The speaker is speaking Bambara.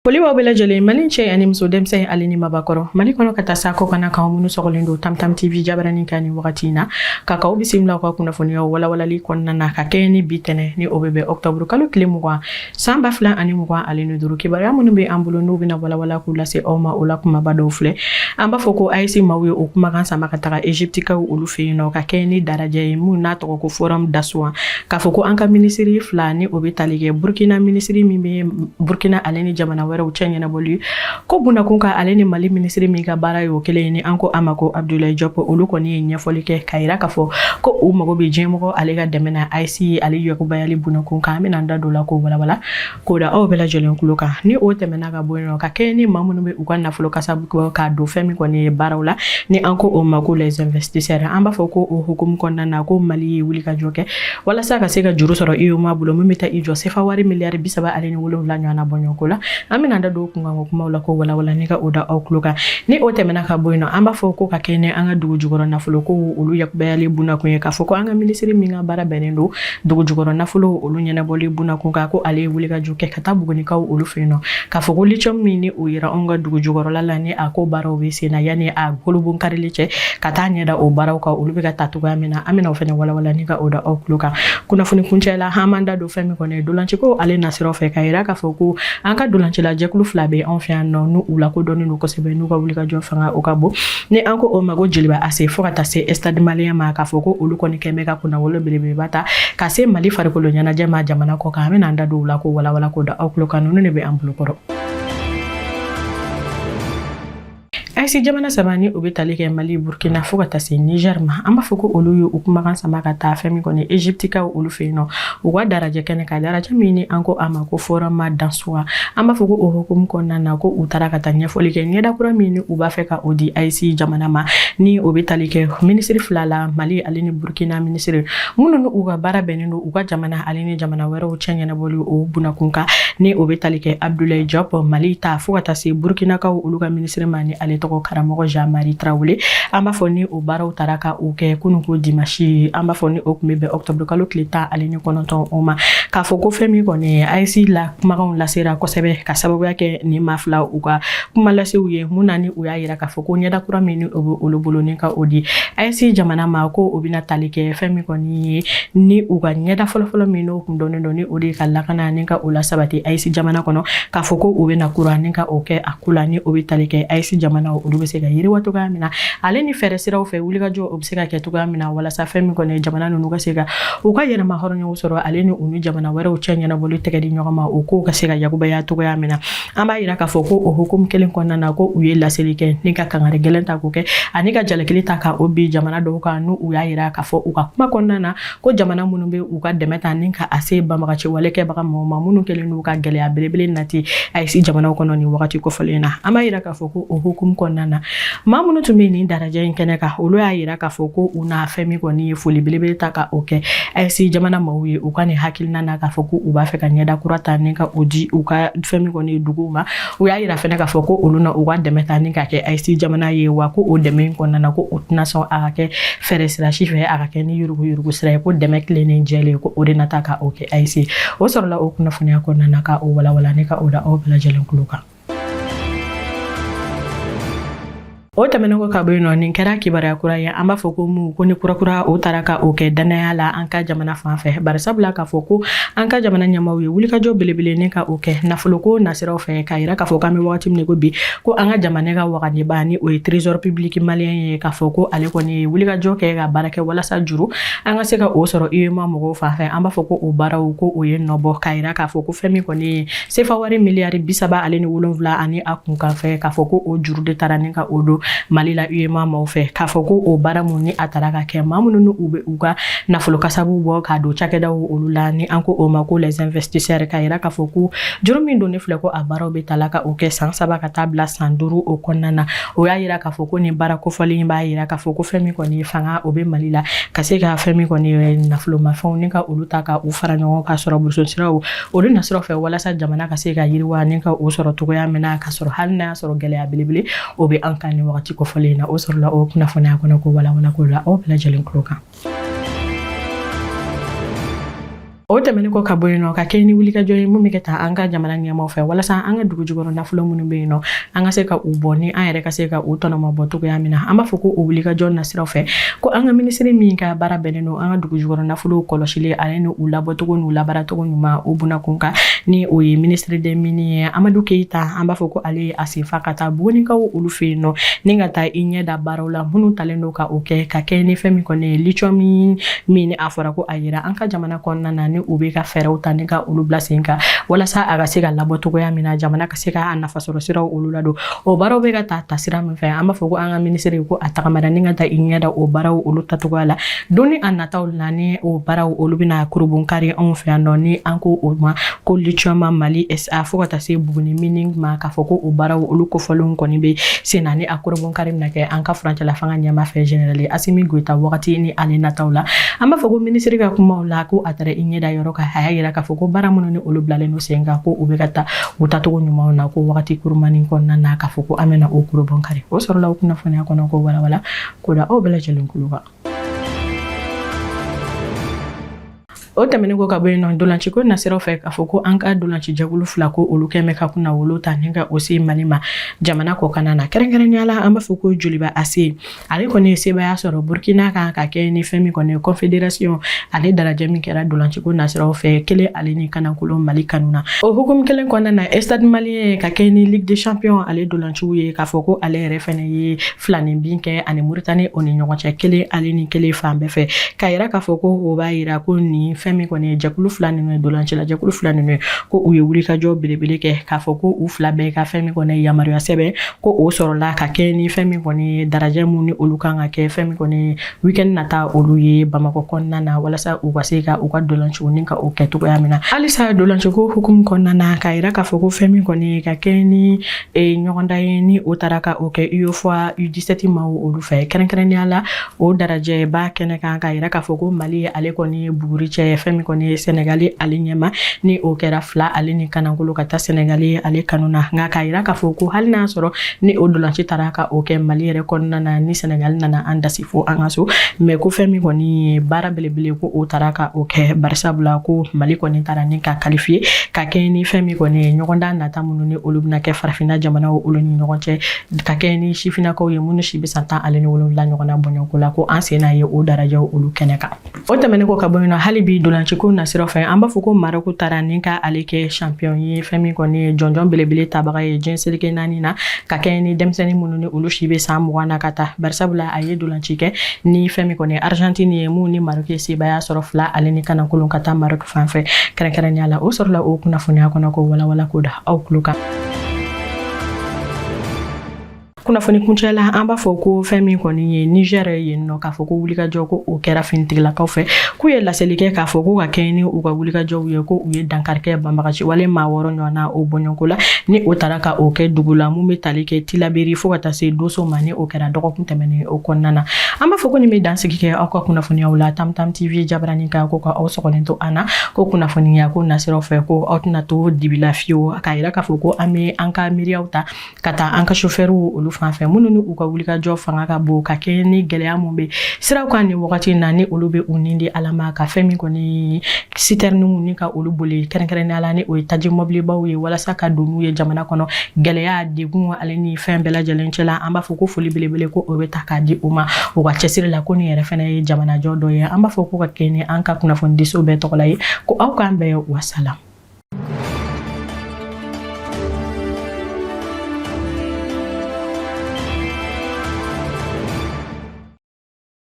Poliwa bela jole malin che ani muso demse alini mabakoro mali kono kata sako kana ka munu sokolindo tamtam tv jabarani kani wakatina kaka obisimla kwa kuna fonio wala li konna na ka keni bitene ni obebe octobre kalo klimwa samba fla ani mwa alini duru kibara amunu be ambulo no bina wala kula se oma ola kuma bado fle amba foko aisi mawi okuma kan sama kataka Egypte ka ulufe no ka keni daraja mu na to ko forum daswa ka foko anka ministry fla ni obitalige Burkina ministry mi Burkina alini jamana wera uchenya na boli ko buna kunka aleni mali ministry mi ga bara yo kele ni anko amako Abdoulaye Diop oluko ni nyafolike kaira kafo ko o mago be jemo alega demena IC ali yokuba yali buna kunka mi nanda dola ko wala ko da o bela jelen kuluka ni o temena ga bono ka keni mamunu be ukwana folo kasabu ko ka do femi ko ni barawla ni anko o mago les investisseurs amba foko o hukum konna na ko mali wuli ka joke wala saka sega juru soro iyo mabulo mimita ijo sefa wari miliyari bisaba aleni wulo la nyana bonyokola nanda do kunga kuma wala ko wala ni ka oda okluka ni o temena ka boyno amba foko ka kene anga dugu jugoro na fulo ko olu yakba yali buna ko ka foko anga ministry mi nga bara benendo dugu jugoro na fulo olu nyana boli buna ko ka ko ale wuli ka juke kata bugo ni ka olu feno ka foko lichom mi ni o yira onga dugu jugoro la ni ako bara o wese na yani a golubun kariliche kata nyada o bara ka olu be ka tatuga amina o fene wala ni ka oda okluka kuna funi kunchela hamanda do femi ko ne dolanchi ko ale nasiro fe kaira ka foko anga dolanchi la jekulu flabe on fait non nous ou la ko doni no ko sebe nu ko wuli ka jo fanga o kabo ne anko o mago jiliba ase fokata se stade malien ma ka foko olu ko ni kemeka kuna wolo belebe bata ka se mali fariko lo nyana jama jamana ko ka amina nda do la ko wala ko da oklo kanu ne be ambulo koro aisi jamana sabani obetalike mali Burkina fokata se Niger ma amba foko oluyo ukuma kan sama kata femi ko ne Egypte ka olu feno uwa daraja kene ka daraja mini anko amako forum ma danswa amba foko o hukum ko nana ko utara kata nyefolike nyeda kura mini uba feka odi aisi jamana ma ni obetalike ministry flala mali alini Burkina ministry mununu uga bara benino uga jamana alini jamana wero chenya na boli o buna kunka ni obetalike Abdoulaye Diop mali ta fokata se Burkina ka oluga ministry mani ale ko karamogo Jean-Marie Traoré amba foni o bara utaraka uke kunuko dimashi amba foni okumebe octobre kalo kleta alini kononton oma ka foko femi kone aisi la maron la sera ko sebe ka sababu yake ni mafla uka kuma la se uye munani uya yira ka foko nyada kura mini olobolo ka odi aisi jamana ma ko obina talike femi koni ni uga nyada folo mino kumdone doni odi kala kana ninka ula sabati aisi jamana kono ka foko ubena kura ninka oke akula ni obi talike aisi jamana olu be se ka yiri wato ga mina ale ni fere siraw fe wuli ka jo obsega ke to ga mina wala sa femi ko ne jamana nu ga se ga o ka yere ma horonyo soro ale ni unu jamana wara o chenya na bolu tege di nyoma o ko ka se ga yakuba ya to ga mina amba ira ka foko o hukum kelen ko na ko uye la selike ni ka kangare gelenta ko ke ani ka jale kelita ka obi jamana do ka nu uya ira ka fo u ka kuma ko na ko jamana munu be u ka demeta ni ka ase ba maka che wale ke ba ma munu kelen nu ka gele ya belebele nati ai si jamana ko no ni wakati ko folena amba ira ka foko o hukum nana mamunu tumeni daraja inkene ka olu ayira ka foko una femi ko ni fuli belebele taka oke aisi jamana mawi ukani hakil nana ka foko uba fe ka nyada kurata ni ka oji uka femi ko ni duguma u ayira fene ka foko oluna uwa demeta ni ka ke aisi jamana ye wa ko o deme ko nana ko otna so ake feresira shife ake ni yurugu sira ko demek lene jele ko odinata ka oke aisi o sorla o kuna fune ko nana ka o wala ni ka oda o bela jelen kuluka o tamene ko kaboyno ni kera kibara kura ya amba foko mu ko ni kura o taraka o ke danaya la anka jamana fanfe bar sabla ka foko anka jamana nyamawi wuli ka jo belebele ne ka o ke na fuloko na sira fe ka ira ka foka mi wati ne ko bi ko anga jamana ga wakani bani o trésor public malien ye ka foko ale ko ni wuli ka jo ke ga barake wala sa juru anga se ka o soro e ma mo fa fe amba foko o bara o ko o ye nobo ka ira ka foko femi ko ni sefa wari miliyari bisaba ale ni wolonvla ani akun ka fe ka foko o juru de tarani ka odo malila uyema maufe ka foko o baramu ni ataraka ke mamunu ube uga na folo kasabu bo ka do chakeda o olula ni anko o mako les investisseurs ka ira ka foko jurumi do ne fleko abaro be talaka o ke san saba ka tabla sanduru o konana o ya ira ka foko ni barako foli ba ira ka foko femi ko ni fanga obe malila ka se ka femi ko ni na folo ma fon ni ka oluta ka u fara nyo ka soro burso sira o olu na soro fe wala sa jamana ka se ka yirwa ni ka o soro to ya mena ka soro halna soro gele ya bilibili obe ankani wakati ko folena o soro la o kuna fona ko ko wala ko la o bela jelen kloka o tɛmɛnen kɔ ka bɔ yen nɔ ka kɛ ni wuli ka jɔ ye mun bɛ kɛ ta an ka jamana ɲɛmaaw fɛ walasa an ka dugu jukɔrɔ nafolo minnu bɛ yen nɔ an ka se ka u bɔ ni an yɛrɛ ka se ka u tɔnɔma bɔ cogoya min na an b'a fɔ ko o wuli ka jɔ nasiraw fɛ ko an ka minisiri min ka baara bɛnnen don an ka dugu jukɔrɔ nafolo kɔlɔsili ale ni u labɔcogo n'u labaaracogo ɲuman o bunakun kan ni o ye ministre des mines ye Amadou Keita an b'a fɔ ko ale ye a senfa ka taa Bugunikaw olu fɛ yen nɔ ni ka taa i ɲɛ da baaraw la minnu talen don ka o kɛ ka kɛ ni fɛn min kɔni ye lithium min ni a fɔra ko a yira an ka jamana kɔnɔna na ni u bɛ ka fɛɛrɛw ta ni ka olu bila sen kan walasa a ka se ka labɔ cogoya min na jamana ka se ka nafa sɔrɔ siraw olu la don o baaraw bɛ ka ta sira min fɛ an b'a fɔ ko an ka ministre ko a tagamara ni ka taa i ɲɛ da o baaraw olu tacogoya la don ni a nataw la ni o baaraw olu bɛna kurubun kari anw fɛ yan nɔ ni an ko o ma ko lithium Mali SA fo ka taa se Buguni mining ma k'a fɔ ko o baaraw olu kofɔlenw kɔni bɛ sen na ni a kurubun kari bɛna kɛ an ka furancɛla fanga ɲɛma fɛ général Assimi Goïta wagati ni ale nataw la an b'a fɔ ko ministre ka kumaw la ko a taara i ɲɛ da yɔrɔ ka haya yira k'a fɔ ko baara minnu ni olu bilalen don sen kan ko u bɛ ka taa u tacogo ɲumanw na ko wagati kurumani kɔnɔna na k'a fɔ ko an bɛna o kurubun kari o sɔrɔla o kunnafoniya kɔnɔ ko walawala ko da aw bɛɛ lajɛlen kulo kan. O tɛmɛnen ko ka bɔ yen nɔ dolanci ko nasiraw fɛ k'a fɔ ko an ka dolanci jɛkulu fila ko olu kɛmɛ ka kunna wolo ta ni ka o se Mali ma jamana kɔ kana na kɛrɛnkɛrɛnnenya la an b'a fɔ ko Joliba Ase ale kɔni ye sebaya sɔrɔ Burkina kan ka kɛ ni fɛn min kɔni ye confédération ale daraja min kɛra dolanci ko nasiraw fɛ kelen ale ni kanankolo Mali kanu na o hukumu kelen kɔnɔna na Stade Malien ka kɛ ni Ligue des Champions ale dolanciw ye k'a fɔ ko ale yɛrɛ fɛnɛ ye filanin bin kɛ ani Mauritanie o ni ɲɔgɔn cɛ kelen ale ni kelen fan bɛɛ fɛ k'a yira k'a fɔ ko o b'a yira ko ni fɛn min kɔni ye jɛkulu fila ninnu ye dolancila jɛkulu fila ninnu ye ko u ye wulikajɔ belebele kɛ k'a fɔ ko u fila bɛɛ ka fɛn min kɔni ye yamaruya sɛbɛn ko o sɔrɔla ka kɛ ni fɛn min kɔni ye daraja mun ni olu kan ka kɛ fɛn min kɔni ye weekend nata olu ye Bamakɔ kɔnɔna na walasa u ka se ka u ka dolanciw ni ka o kɛ cogoya min na halisa dolanciko hukumu kɔnɔna na k'a yira k'a fɔ ko fɛn min kɔni ye ka kɛ ni ɲɔgɔndan ye ni o taara ka o kɛ UEFOA U17 maaw olu fɛ kɛrɛnkɛrɛnnenya la o daraja ba kɛnɛ kan k'a yira k'a fɔ ko Mali ale kɔni ye buguri cɛ fɛn min kɔni ye Sénégalais ale ɲɛma ni o kɛra fila ale ni kanankolo ka taa Sénégalais ale kanu na nka k'a yira k'a fɔ ko hali n'a sɔrɔ ni o dolanci taara ka o kɛ Mali yɛrɛ kɔnɔna na ni Sénégal nana an dasi fo an ka so mais ko fɛn min kɔni ye baara belebele ko o taara ka o kɛ barisabula ko Mali kɔni taara ni ka qualifié ka kɛ ni fɛn min kɔni ye ɲɔgɔndan nata minnu ni olu bɛna kɛ farafinna jamanaw olu ni ɲɔgɔn cɛ ka kɛ ni sifinnakaw ye minnu si bɛ san 17 ɲɔgɔn na bɔɲɔgɔnko la ko an senna ye o darajaw olu kɛnɛ kan o tɛmɛnen ko ka bɔ yen nɔ hali bi dolanci ko nasiraw fɛ an b'a fɔ ko Maroko taara ni ka ale kɛ champion ye fɛn min kɔni ye jɔnjɔn belebele tabaga ye diɲɛ seleke 4 na ka kɛ ni denmisɛnnin minnu ni olu si bɛ san 20 na ka taa barisabula a ye dolanci kɛ ni fɛn min kɔni ye Argentine ye mun ni Maroc ye sebaya sɔrɔ fila ale ni kanankolo ka taa Maroc fan fɛ kɛrɛnkɛrɛnnenya la o sɔrɔla o kunnafoniya kɔnɔ ko walawala ko da aw tulo kan. Kunnafoni kuncɛ la an b'a fɔ ko fɛn min kɔni ye Niger yen nɔ k'a fɔ ko wulikajɔ ko o kɛra finitigilakaw fɛ k'u ye laseli kɛ k'a fɔ ko ka kɛ ni u ka wulikajɔw ye ko u ye dankarikɛ banbagaci wale maa 6 ɲɔgɔnna o bɔɲɔgɔnko la ni o taara ka o kɛ dugu la mun bɛ tali kɛ Tilaberi fo ka taa se Doso ma ni o kɛra dɔgɔkun tɛmɛnen o kɔnɔna na an b'a fɔ ko nin bɛ dansigi kɛ aw ka kunnafoniyaw la Tam Tam TV Jabaranin ka ko ka aw sɔgɔlen to an na ko kunnafoniya ko nasiraw fɛ ko aw tɛna to dibila fiyewu k'a yira k'a fɔ ko an bɛ an ka miiriyaw ta ka taa an ka chauffeurw olu fan fɛ minnu ni u ka wulikajɔ fanga ka bon ka kɛ ni gɛlɛya mun bɛ siraw kan ni wagati na ni olu bɛ u ni di ala ma ka fɛn min kɔni citerne ni ka olu boli kɛrɛnkɛrɛnnenya la ni o ye taji mobilibaw ye walasa ka don n'u ye jamana kɔnɔ gɛlɛya degun ale ni fɛn bɛɛ lajɛlen cɛla an b'a fɔ ko foli belebele ko o bɛ ta k'a di u ma u ka cɛsiri la ko nin yɛrɛ fana ye jamanajɔ dɔ ye an b'a fɔ ko ka kɛ ni an ka kunnafoni diso bɛɛ tɔgɔ la ye ko aw k'an bɛɛ wasala.